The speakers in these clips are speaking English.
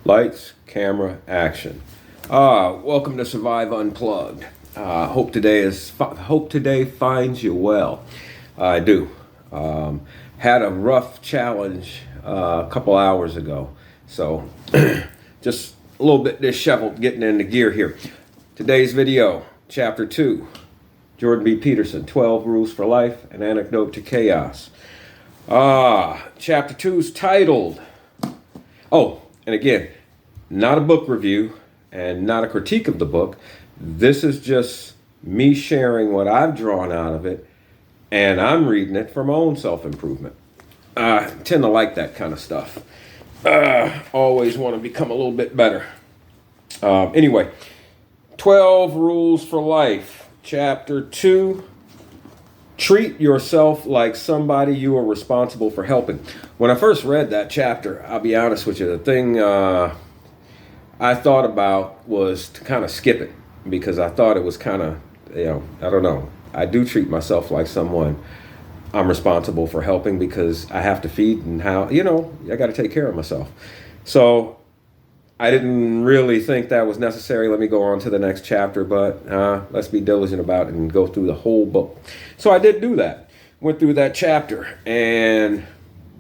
Lights, camera, action. Welcome to Survive Unplugged. Hope today finds you well. I do. Had a rough challenge a couple hours ago, so just a little bit disheveled getting into gear here. Today's video, Chapter 2, Jordan B. Peterson, 12 Rules for Life, An Antidote to Chaos. Chapter 2 is titled, and again, not a book review and not a critique of the book. This is just me sharing what I've drawn out of it, and I'm reading it for my own self-improvement. I tend to like that kind of stuff. Always want to become a little bit better. Anyway, 12 Rules for Life, Chapter 2. Treat yourself like somebody you are responsible for helping. When I first read that chapter, I'll be honest with you, the thing I thought about was to kind of skip it because I thought it was kind of, I don't know. I do treat myself like someone I'm responsible for helping because I have to feed and I got to take care of myself. So I didn't really think that was necessary. Let me go on to the next chapter, but let's be diligent about it and go through the whole book. So I did do that. Went through that chapter and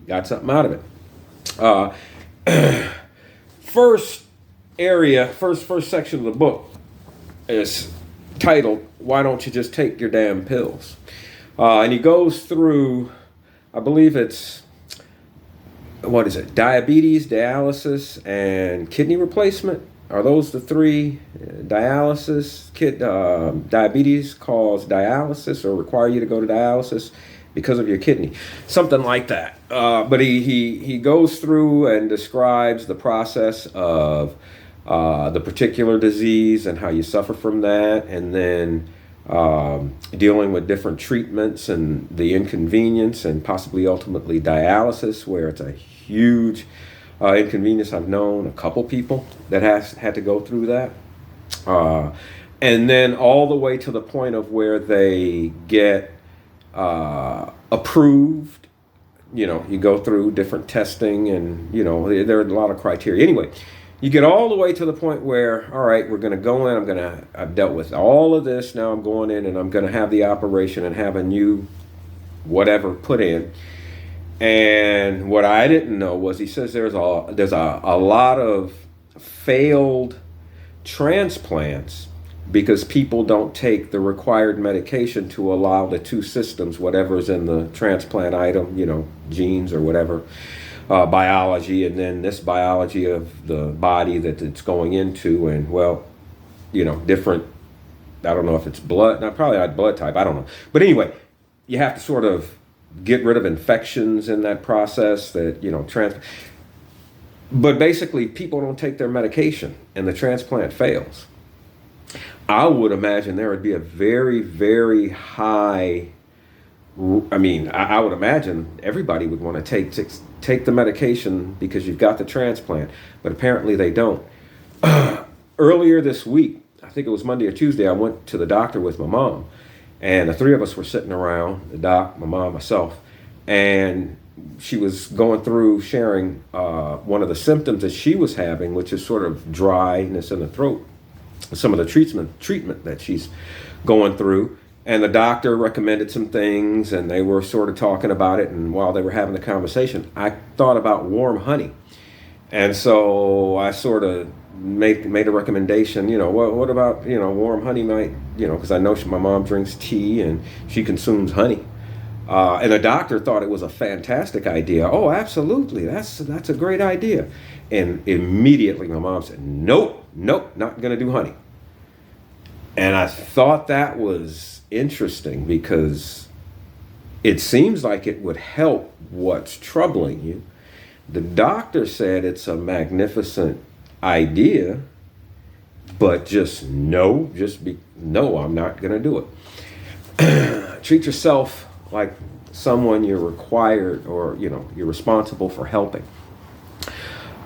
got something out of it. First section of the book is titled, Why Don't You Just Take Your Damn Pills? And he goes through, I believe it's, diabetes, dialysis, and kidney replacement. Are those the three? Diabetes cause dialysis or require you to go to dialysis because of your kidney. Something like that. But he goes through and describes the process of the particular disease and how you suffer from that, and then dealing with different treatments and the inconvenience and possibly ultimately dialysis, where it's a huge inconvenience. I've known a couple people that had to go through that. And then all the way to the point of where they get approved. You go through different testing and, there are a lot of criteria. Anyway, you get all the way to the point where, all right, we're going to go in. I've dealt with all of this. Now I'm going in and I'm going to have the operation and have a new whatever put in. And what I didn't know was he says there's a lot of failed transplants because people don't take the required medication to allow the two systems, whatever's in the transplant item, genes or whatever, biology, and then this biology of the body that it's going into, and different, I don't know if it's blood, probably not blood type, I don't know. But anyway, you have to sort of get rid of infections in that process that, but basically people don't take their medication and the transplant fails. I would imagine there would be a very, very high, I would imagine everybody would want to take the medication because you've got the transplant, but apparently they don't. Earlier this week, I think it was Monday or Tuesday, I went to the doctor with my mom, and the three of us were sitting around, the doc, my mom, myself, and she was going through sharing one of the symptoms that she was having, which is sort of dryness in the throat, some of the treatment that she's going through. And the doctor recommended some things, and they were sort of talking about it. And while they were having the conversation, I thought about warm honey. And so I sort of made a recommendation, what about, warm honey might, because I know my mom drinks tea and she consumes honey. And the doctor thought it was a fantastic idea. Oh, absolutely. That's a great idea. And immediately my mom said, nope, not going to do honey. And I thought that was interesting because it seems like it would help what's troubling you. The doctor said it's a magnificent idea, but no, I'm not going to do it. Treat yourself like someone you're required or, you're responsible for helping.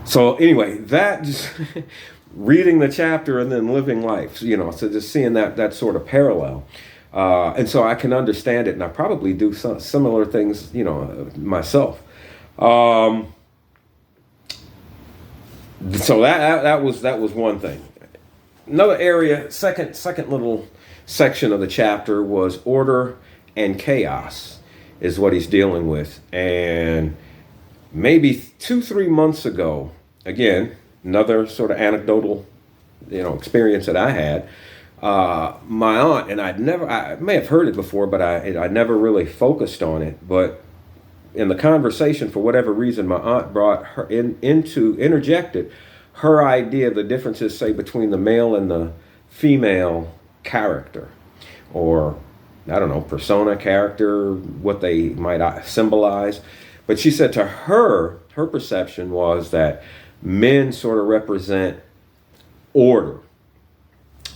So anyway, that just reading the chapter and then living life, so just seeing that sort of parallel. And so I can understand it, and I probably do some similar things, myself. So that was one thing. Another area, second little section of the chapter was order and chaos is what he's dealing with. And maybe 2-3 months ago, again, another sort of anecdotal, experience that I had. My aunt, and I may have heard it before, but I never really focused on it. But in the conversation, for whatever reason, my aunt brought her interjected her idea of the differences, say, between the male and the female character, or I don't know, persona, character, what they might symbolize. But she said to her perception was that men sort of represent order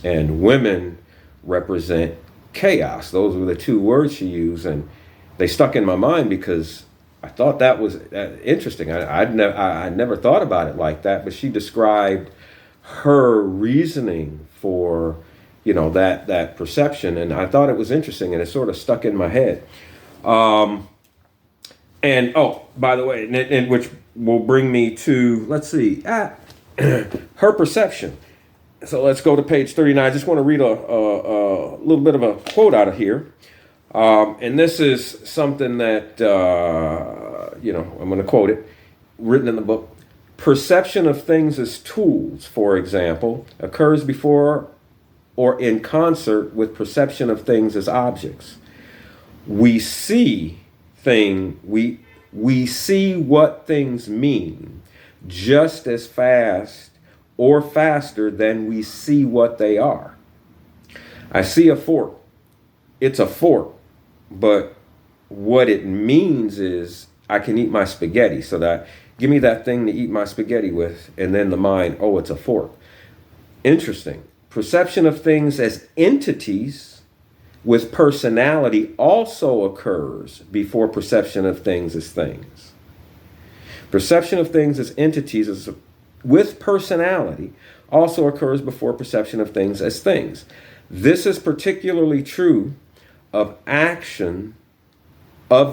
and women represent chaos. Those were the two words she used, and they stuck in my mind because I thought that was interesting. I never thought about it like that, but she described her reasoning for that perception, and I thought it was interesting, and it sort of stuck in my head. And oh, by the way, and which will bring me to, let's see, her perception. So let's go to page 39. I just want to read a little bit of a quote out of here. And this is something that, I'm going to quote it, written in the book. Perception of things as tools, for example, occurs before or in concert with perception of things as objects. We see we see what things mean just as fast or faster than we see what they are. I see a fork. It's a fork, but what it means is I can eat my spaghetti. So that, give me that thing to eat my spaghetti with, and then the mind, oh, it's a fork. Interesting. Perception of things as entities with personality also occurs before perception of things as things. Perception of things as entities with personality also occurs before perception of things as things. This is particularly true of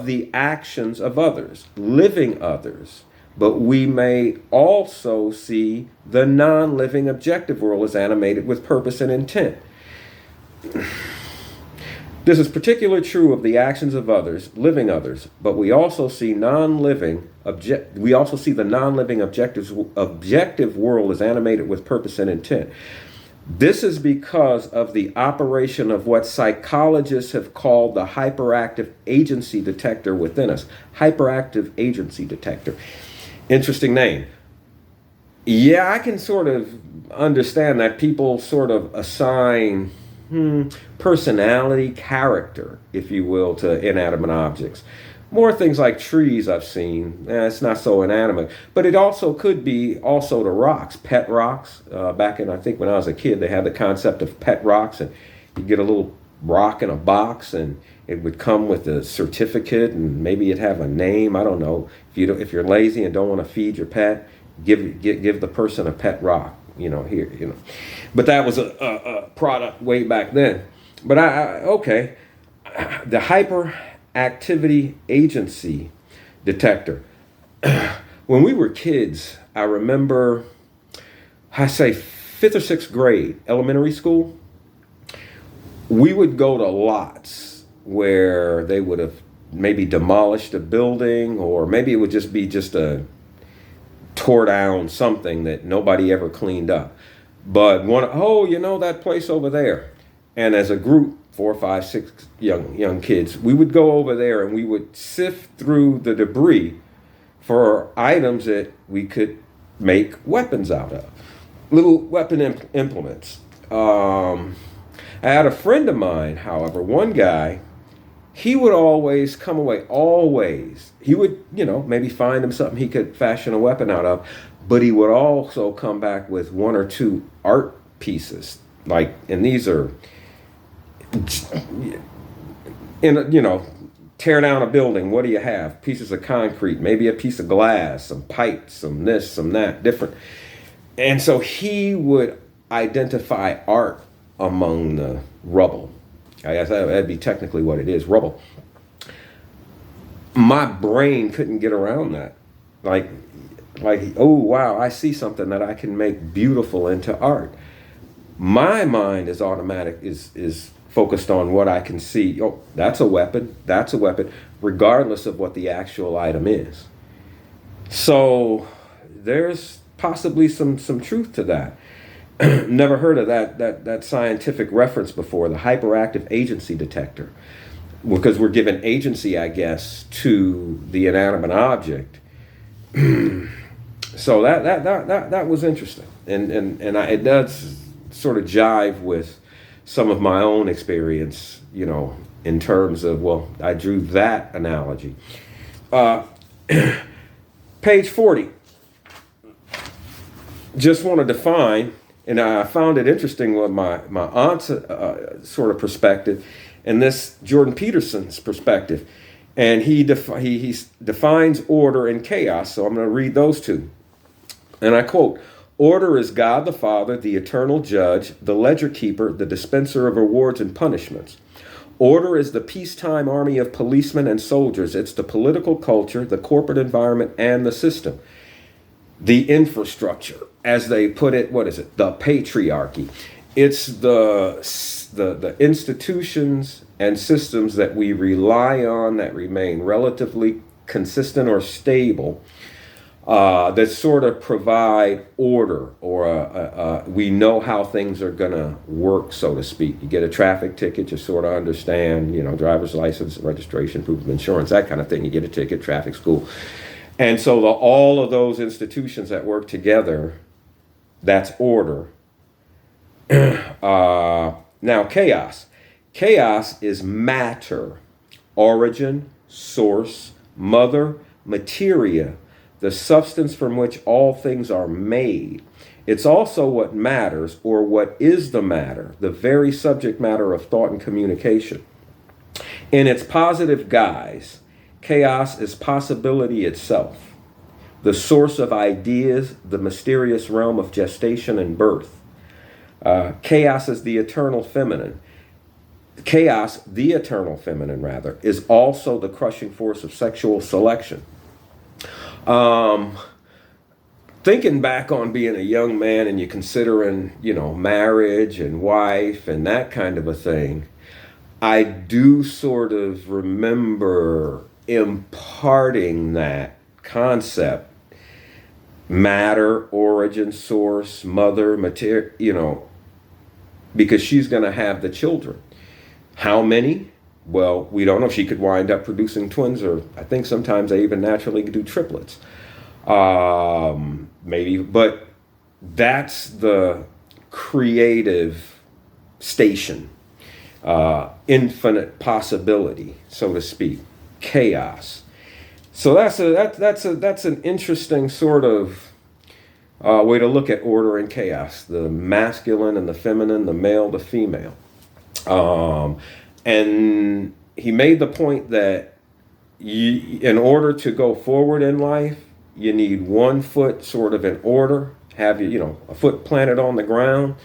the actions of others, living others, but we may also see the non-living objective world as animated with purpose and intent. This is particularly true of the actions of others, living others, but we also see the non-living objective world as animated with purpose and intent. This is because of the operation of what psychologists have called the hyperactive agency detector within us. Hyperactive agency detector. Interesting name. Yeah, I can sort of understand that people sort of assign personality, character, if you will, to inanimate objects. More things like trees I've seen. It's not so inanimate. But it also could be also the rocks, pet rocks. Back in, I think when I was a kid, they had the concept of pet rocks. And you get a little rock in a box, and it would come with a certificate, and maybe it'd have a name. I don't know. If you're lazy and don't want to feed your pet, give the person a pet rock. Here. But that was a product way back then. But okay. The hyperactivity agency detector. When we were kids, I remember, I say 5th or 6th grade, elementary school, we would go to lots where they would have maybe demolished a building, or maybe it would just be a tore down something that nobody ever cleaned up. But that place over there. And as a group, 4, 5, 6 young kids, we would go over there and we would sift through the debris for items that we could make weapons out of. Little weapon implements. I had a friend of mine, however, one guy, he would always come away, always. He would, maybe find him something he could fashion a weapon out of, but he would also come back with 1 or 2 art pieces. And these are, tear down a building. What do you have? Pieces of concrete, maybe a piece of glass, some pipes, some this, some that, different. And so he would identify art among the rubble. I guess that'd be technically what it is, rubble. My brain couldn't get around that. Like, oh wow, I see something that I can make beautiful into art. My mind is automatic, is focused on what I can see. Oh, that's a weapon. That's a weapon, regardless of what the actual item is. So there's possibly some truth to that. Never heard of that scientific reference before, the hyperactive agency detector, because we're given agency, I guess, to the inanimate object. So that was interesting, it does sort of jive with some of my own experience, in terms of, well, I drew that analogy. Uh, Page 40. Just want to define, and I found it interesting with my aunt's sort of perspective, and this Jordan Peterson's perspective, and he defines order and chaos. So I'm going to read those two, and I quote: "Order is God the Father, the eternal judge, the ledger keeper, the dispenser of rewards and punishments. Order is the peacetime army of policemen and soldiers. It's the political culture, the corporate environment, and the system. The infrastructure, as they put it, what is it? The patriarchy. It's the institutions and systems that we rely on that remain relatively consistent or stable, that sort of provide order, or we know how things are going to work, so to speak. You get a traffic ticket, you sort of understand, driver's license, registration, proof of insurance, that kind of thing. You get a ticket, traffic school. And so all of those institutions that work together, that's order. Now, chaos. Chaos is matter, origin, source, mother, materia, the substance from which all things are made. It's also what matters, or what is the matter, the very subject matter of thought and communication. In its positive guise, chaos is possibility itself, the source of ideas, the mysterious realm of gestation and birth. Chaos is the eternal feminine. Chaos, the eternal feminine, rather, is also the crushing force of sexual selection. Thinking back on being a young man and you considering, marriage and wife and that kind of a thing, I do sort of remember imparting that concept, matter, origin, source, mother, material, because she's going to have the children. How many? Well, we don't know. She could wind up producing twins, or I think sometimes they even naturally do triplets. Maybe, but that's the creative station, infinite possibility, so to speak, chaos. So that's an interesting sort of way to look at order and chaos, the masculine and the feminine, the male, the female. And he made the point that in order to go forward in life, you need one foot sort of in order, have a foot planted on the ground,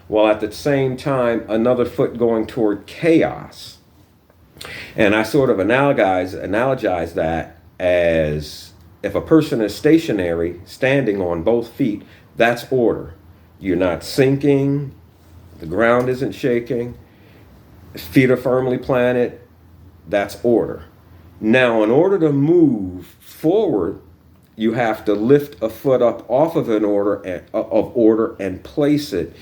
while at the same time another foot going toward chaos. And I sort of analogize that as if a person is stationary, standing on both feet, that's order. You're not sinking, the ground isn't shaking, feet are firmly planted, that's order. Now, in order to move forward, you have to lift a foot up off of order and place it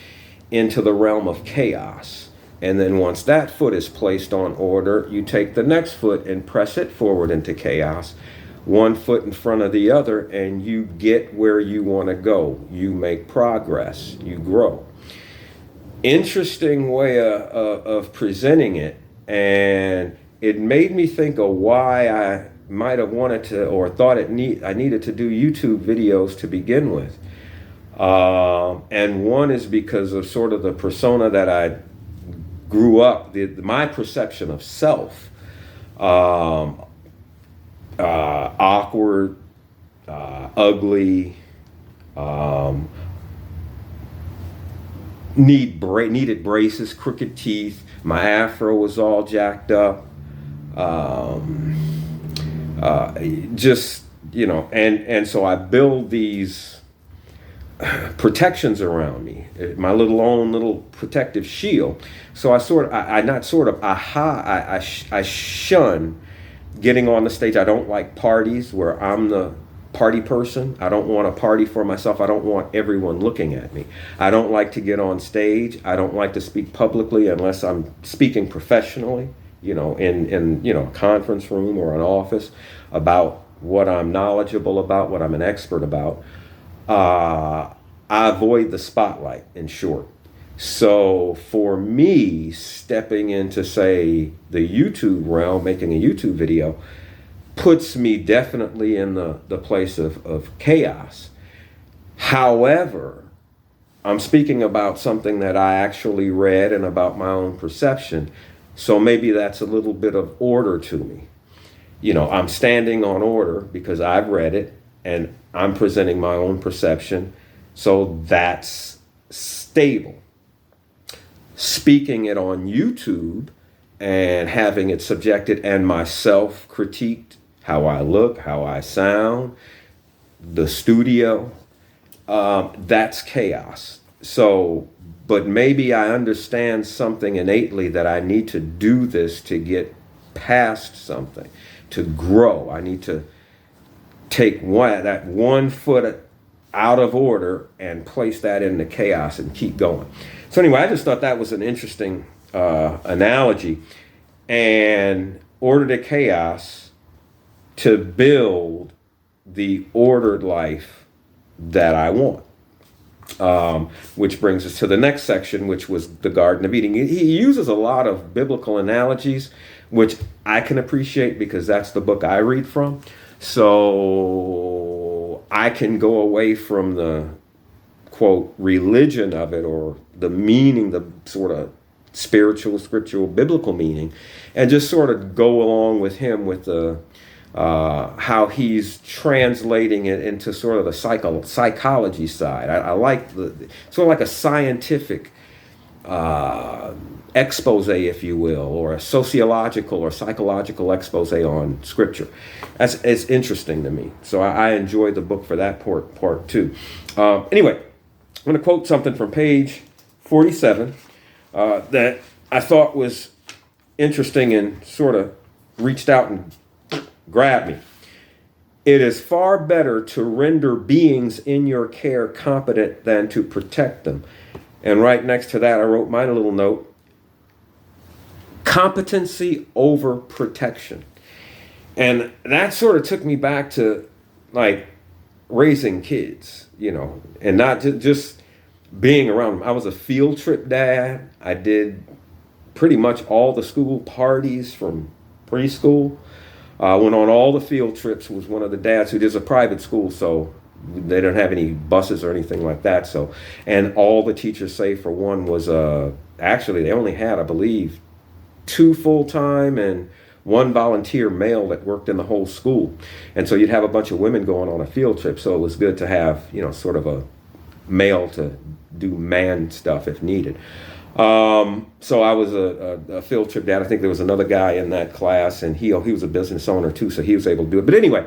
into the realm of chaos. And then once that foot is placed on order, you take the next foot and press it forward into chaos, one foot in front of the other, and you get where you want to go. You make progress, you grow. Interesting way of presenting it, and it made me think of why I might have wanted to, or thought I needed to do YouTube videos to begin with. And one is because of sort of the persona that I grew up, my perception of self, awkward, ugly, needed braces, crooked teeth. My afro was all jacked up. Just and so I build these protections around me, my little protective shield. So I shun getting on the stage. I don't like parties where I'm the party person. I don't want a party for myself. I don't want everyone looking at me. I don't like to get on stage. I don't like to speak publicly unless I'm speaking professionally, in a conference room or an office about what I'm knowledgeable about, what I'm an expert about. I avoid the spotlight, in short. So for me, stepping into, say, the YouTube realm, making a YouTube video, puts me definitely in the place of chaos. However, I'm speaking about something that I actually read and about my own perception. So maybe that's a little bit of order to me. I'm standing on order because I've read it and I'm presenting my own perception. So that's stable. Speaking it on YouTube and having it subjected and myself critiqued, how I look, how I sound, the studio, that's chaos. So, but maybe I understand something innately that I need to do this to get past something, to grow. I need to take that 1 foot out of order and place that into chaos and keep going. So anyway, I just thought that was an interesting analogy. And order to chaos to build the ordered life that I want. Which brings us to the next section, which was the Garden of Eden. He uses a lot of biblical analogies, which I can appreciate because that's the book I read from. So I can go away from the, quote, religion of it or the meaning, the sort of spiritual, scriptural, biblical meaning, and just sort of go along with him with the how he's translating it into sort of the psychology side. I like sort of like a scientific expose, if you will, or a sociological or psychological expose on scripture. It's interesting to me. So I enjoy the book for that part too. Anyway, I'm going to quote something from page 47 that I thought was interesting and sort of reached out and grabbed me. It is far better to render beings in your care competent than to protect them. And right next to that, I wrote my little note: competency over protection. And that sort of took me back to like raising kids, and not just being around them. I was a field trip dad. I did pretty much all the school parties from preschool. Went on all the field trips. Was one of the dads who does a private school, so they don't have any buses or anything like that. So, and all the teachers, save for one, was actually they only had, I believe, 2 full-time and 1 volunteer male that worked in the whole school. And so you'd have a bunch of women going on a field trip. So it was good to have, sort of a male to do man stuff if needed. So I was a field trip dad. I think there was another guy in that class, and he was a business owner too, so he was able to do it. But anyway,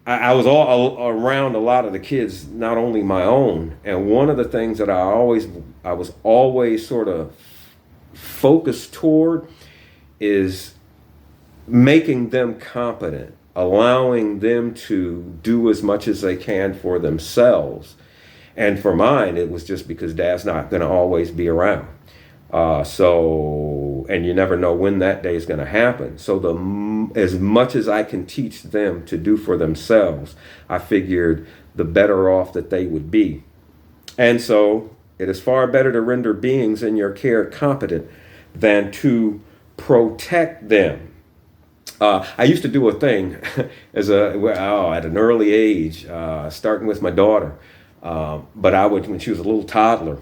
I was all around a lot of the kids, not only my own. And one of the things that I was always sort of focused toward is making them competent, allowing them to do as much as they can for themselves. And for mine, it was just because Dad's not going to always be around. And you never know when that day is going to happen. So as much as I can teach them to do for themselves, I figured the better off that they would be. And so it is far better to render beings in your care competent than to protect them. I used to do a thing at an early age, starting with my daughter. But I would, when she was a little toddler,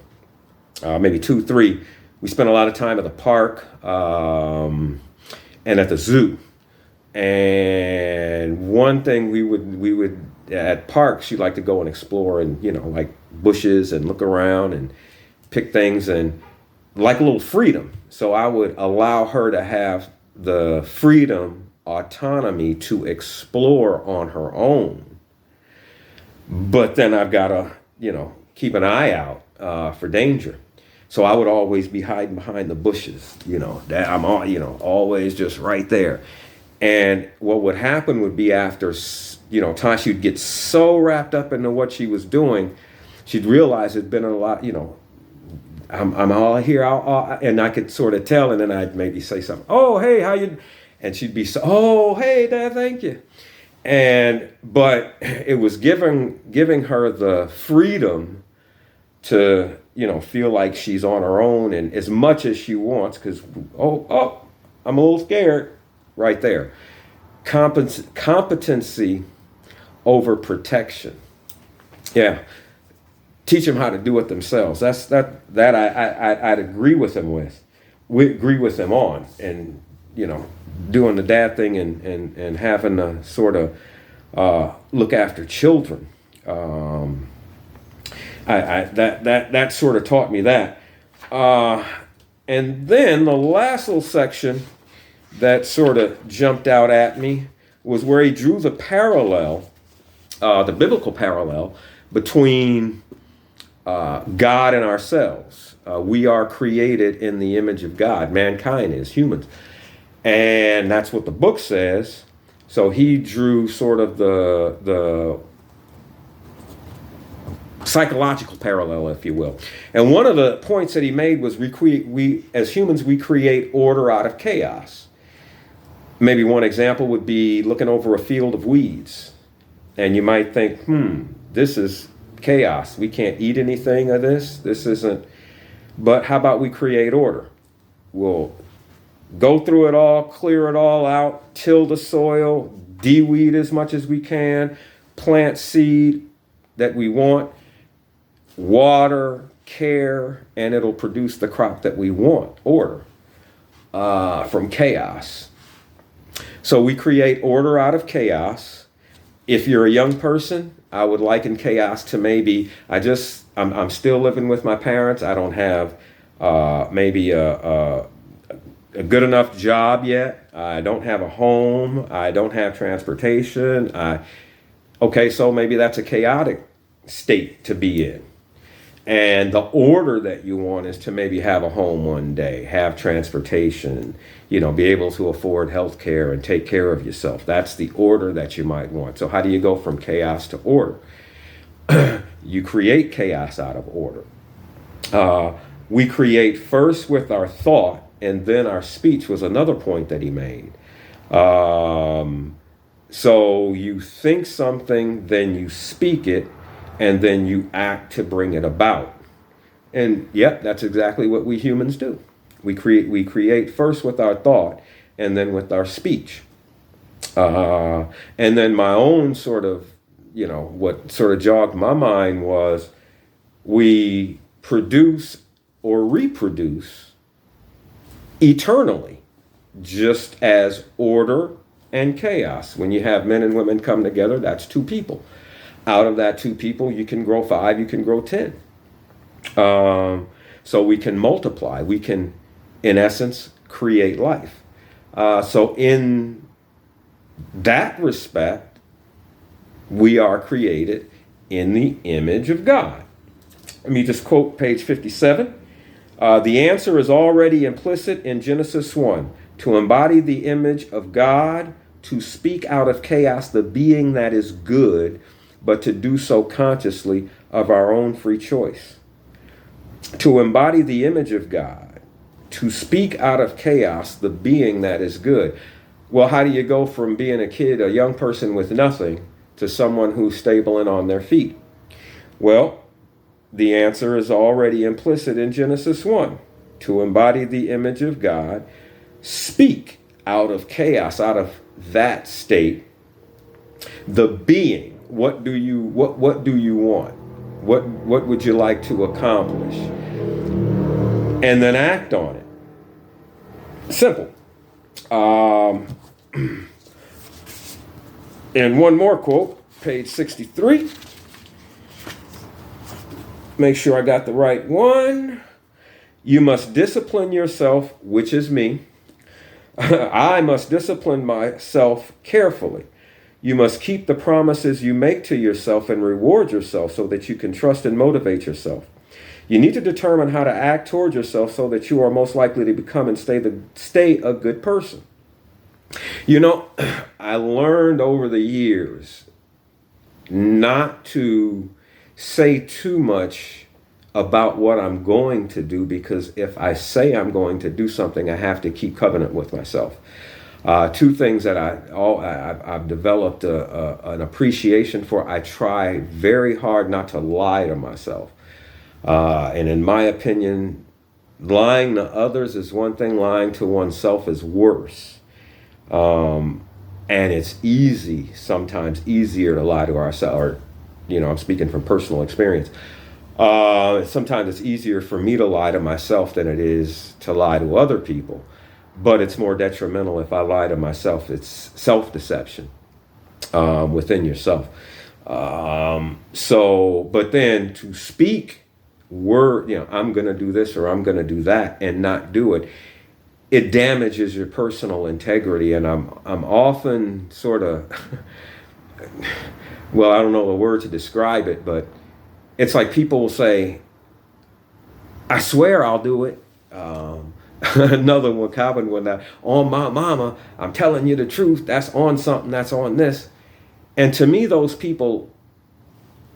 maybe 2, 3, we spent a lot of time at the park and at the zoo. And one thing we would at parks, she'd like to go and explore and, like bushes and look around and pick things and like a little freedom. So I would allow her to have the freedom, autonomy to explore on her own. But then I've got to, keep an eye out for danger. So I would always be hiding behind the bushes, that I'm all, always just right there. And what would happen would be after, time, she'd get so wrapped up into what she was doing, she'd realize it'd been a lot, I'm all here, and I could sort of tell, and then I'd maybe say something. Oh, hey, how you? And she'd be so, oh, hey, Dad, thank you. But it was giving her the freedom to, feel like she's on her own and as much as she wants, because, I'm a little scared right there. Competency over protection. Yeah. Teach them how to do it themselves. I'd agree with them we agree with them on, and doing the dad thing and having to sort of look after children. That sort of taught me that. And then the last little section that sort of jumped out at me was where he drew the parallel, the biblical parallel between God and ourselves. We are created in the image of God. Mankind is, humans. And that's what the book says. So he drew sort of the psychological parallel, if you will. And one of the points that he made was we as humans, we create order out of chaos. Maybe one example would be looking over a field of weeds. And you might think, this is chaos. We can't eat anything of this. This isn't. But how about we create order? We'll go through it all, clear it all out, till the soil, de-weed as much as we can, plant seed that we want, water, care, and it'll produce the crop that we want. Order from chaos. So we create order out of chaos. If you're a young person, I would liken chaos to maybe I'm still living with my parents. I don't have maybe a good enough job yet. I don't have a home. I don't have transportation. So maybe that's a chaotic state to be in. And the order that you want is to maybe have a home one day, have transportation, be able to afford health care and take care of yourself. That's the order that you might want. So how do you go from chaos to order? You create chaos out of order. We create first with our thought, and then our speech was another point that he made. So you think something, then you speak it, and then you act to bring it about. And yep, that's exactly what we humans do. We create first with our thought, and then with our speech. And then my own sort of, what sort of jogged my mind was we produce or reproduce eternally, just as order and chaos. When you have men and women come together, that's two people. Out of that two people, you can grow 5, you can grow 10. So we can multiply. We can, in essence, create life. So in that respect, we are created in the image of God. Let me just quote page 57. The answer is already implicit in Genesis 1. To embody the image of God, to speak out of chaos the being that is good, but to do so consciously of our own free choice. To embody the image of God, to speak out of chaos the being that is good. Well, how do you go from being a kid, a young person with nothing, to someone who's stable and on their feet? Well, the answer is already implicit in Genesis 1. To embody the image of God, speak out of chaos, out of that state, the being. What do you want? What would you like to accomplish? And then act on it. Simple. And one more quote, page 63. Make sure I got the right one. You must discipline yourself, which is me. I must discipline myself carefully. You must keep the promises you make to yourself and reward yourself so that you can trust and motivate yourself. You need to determine how to act toward yourself so that you are most likely to become and stay a good person. You know, I learned over the years not to say too much about what I'm going to do, because if I say I'm going to do something, I have to keep covenant with myself. Two things that I've developed an appreciation for. I try very hard not to lie to myself. And in my opinion, lying to others is one thing, lying to oneself is worse. And it's sometimes easier to lie to ourselves. Or, I'm speaking from personal experience. Sometimes it's easier for me to lie to myself than it is to lie to other people. But it's more detrimental if I lie to myself. It's self-deception within yourself. But then to speak word, I'm going to do this or I'm going to do that and not do it, it damages your personal integrity. And I'm often sort of, well, I don't know the word to describe it, but it's like people will say, I swear I'll do it. Another one, Calvin, when on my mama, I'm telling you the truth. That's on something, that's on this. And to me, those people,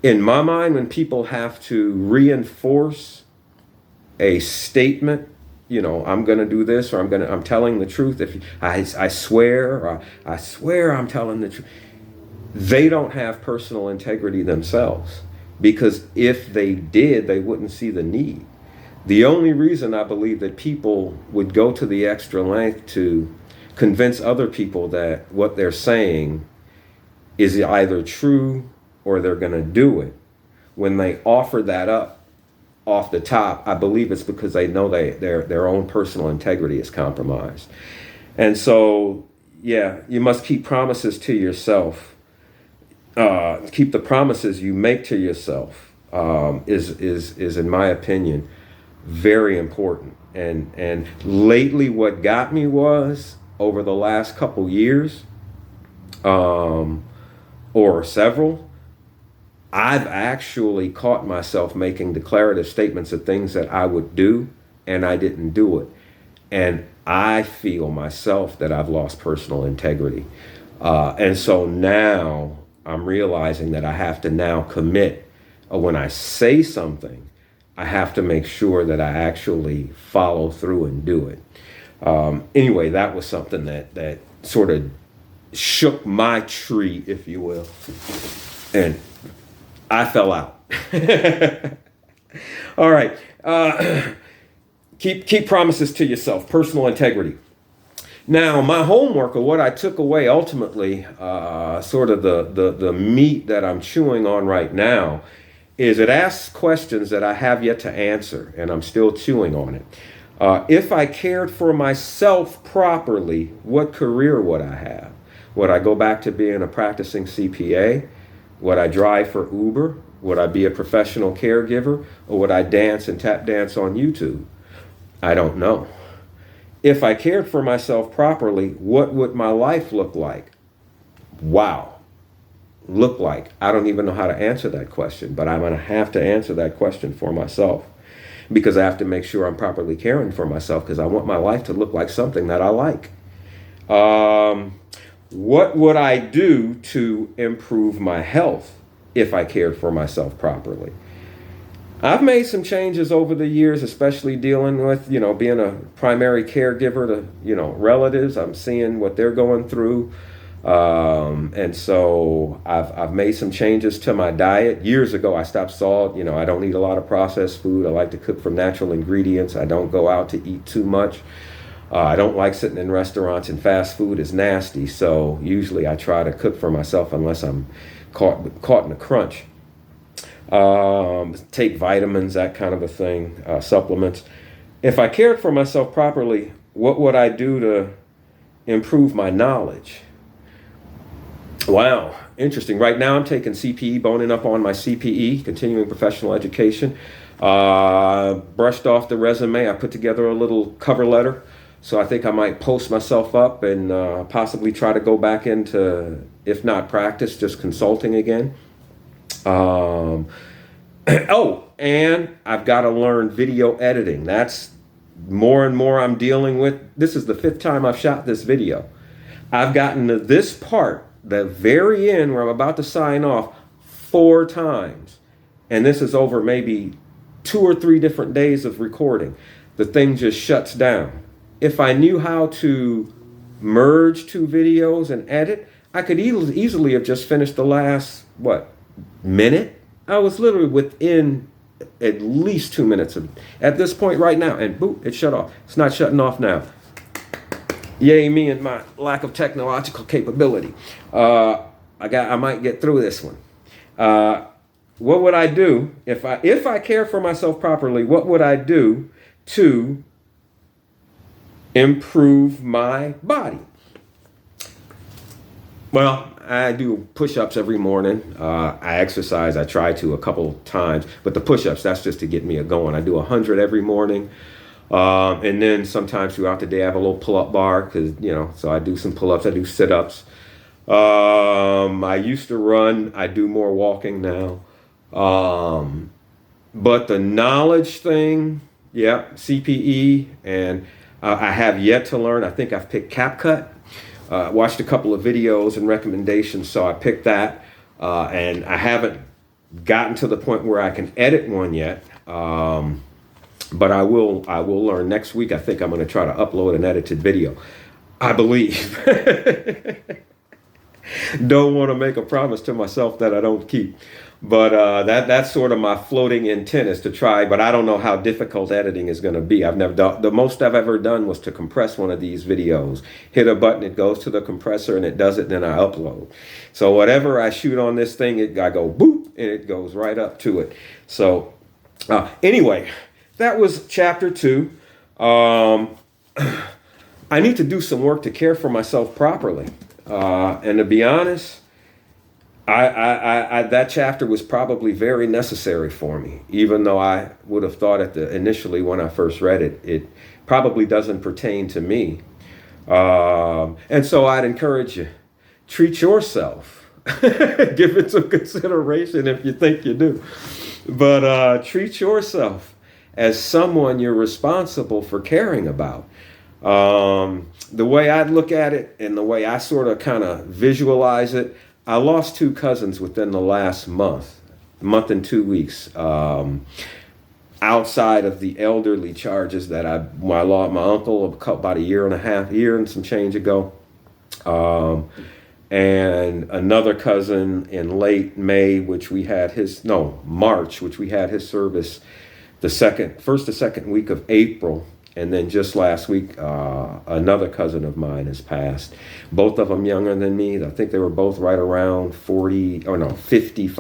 in my mind, when people have to reinforce a statement, I'm going to do this, or I'm telling the truth. If I swear, or I swear I'm telling the truth, they don't have personal integrity themselves, because if they did, they wouldn't see the need. The only reason I believe that people would go to the extra length to convince other people that what they're saying is either true or they're going to do it, when they offer that up off the top, I believe it's because they know their own personal integrity is compromised. And so, yeah, you must keep promises to yourself. Keep the promises you make to yourself is in my opinion very important. And lately, what got me was, over the last couple years, or several, I've actually caught myself making declarative statements of things that I would do, and I didn't do it. And I feel myself that I've lost personal integrity. And so now I'm realizing that I have to now commit. When I say something, I have to make sure that I actually follow through and do it. Anyway, that was something that sort of shook my tree, if you will. And I fell out. All right. Keep promises to yourself, personal integrity. Now, my homework, or what I took away ultimately, sort of the meat that I'm chewing on right now, is it asks questions that I have yet to answer, and I'm still chewing on it. If I cared for myself properly, what career would I have? Would I go back to being a practicing CPA? Would I drive for Uber? Would I be a professional caregiver? Or would I dance and tap dance on YouTube? I don't know. If I cared for myself properly, what would my life look like? Wow. Look like? I don't even know how to answer that question, but I'm going to have to answer that question for myself, because I have to make sure I'm properly caring for myself, because I want my life to look like something that I like. What would I do to improve my health if I cared for myself properly? I've made some changes over the years, especially dealing with, being a primary caregiver to, relatives. I'm seeing what they're going through. And so I've made some changes to my diet. Years ago, I stopped salt. I don't eat a lot of processed food. I like to cook from natural ingredients. I don't go out to eat too much. I don't like sitting in restaurants, and fast food is nasty. So usually I try to cook for myself unless I'm caught in a crunch. Take vitamins, that kind of a thing, supplements. If I cared for myself properly, what would I do to improve my knowledge? Wow, interesting. Right now I'm taking CPE, boning up on my CPE, continuing professional education. Brushed off the resume. I put together a little cover letter. So I think I might post myself up and possibly try to go back into if not practice, just consulting again. Oh, and I've got to learn video editing. That's more and more I'm dealing with. This is the 5th time I've shot this video. I've gotten to this part, the very end where I'm about to sign off, 4 times. And this is over maybe 2 or 3 different days of recording. The thing just shuts down. If I knew how to merge 2 videos and edit, I could easily have just finished the last, minute? I was literally within at least 2 minutes at this point right now, and boop, it shut off. It's not shutting off now. Yay me and my lack of technological capability. I might get through this one. What would I do if I care for myself properly? What would I do to improve my body? Well, I do push-ups every morning. I exercise. I try to a couple times, but the push-ups, that's just to get me going. I do 100 every morning. And then sometimes throughout the day, I have a little pull-up bar because, so I do some pull-ups. I do sit-ups. I used to run. I do more walking now. But the knowledge thing, CPE, and I have yet to learn. I think I've picked CapCut. Watched a couple of videos and recommendations, so I picked that. And I haven't gotten to the point where I can edit one yet. But I will learn next week. I think I'm going to try to upload an edited video. I believe. Don't want to make a promise to myself that I don't keep. But that's sort of my floating intent is to try. But I don't know how difficult editing is going to be. I've never done. The most I've ever done was to compress one of these videos. Hit a button, it goes to the compressor, and it does it. Then I upload. So whatever I shoot on this thing, I go boop, and it goes right up to it. So anyway. That was chapter 2. I need to do some work to care for myself properly. And to be honest, I that chapter was probably very necessary for me, even though I would have thought initially when I first read it, it probably doesn't pertain to me. And so I'd encourage you, treat yourself. Give it some consideration if you think you do. But treat yourself as someone you're responsible for caring about. The way I look at it and the way I sort of kind of visualize it, I lost 2 cousins within the last month and 2 weeks, outside of the elderly charges that I lost my uncle about a year and some change ago. And another cousin in late May, March, which we had his service the second week of April. And then just last week, another cousin of mine has passed. Both of them younger than me. I think they were both right around 55.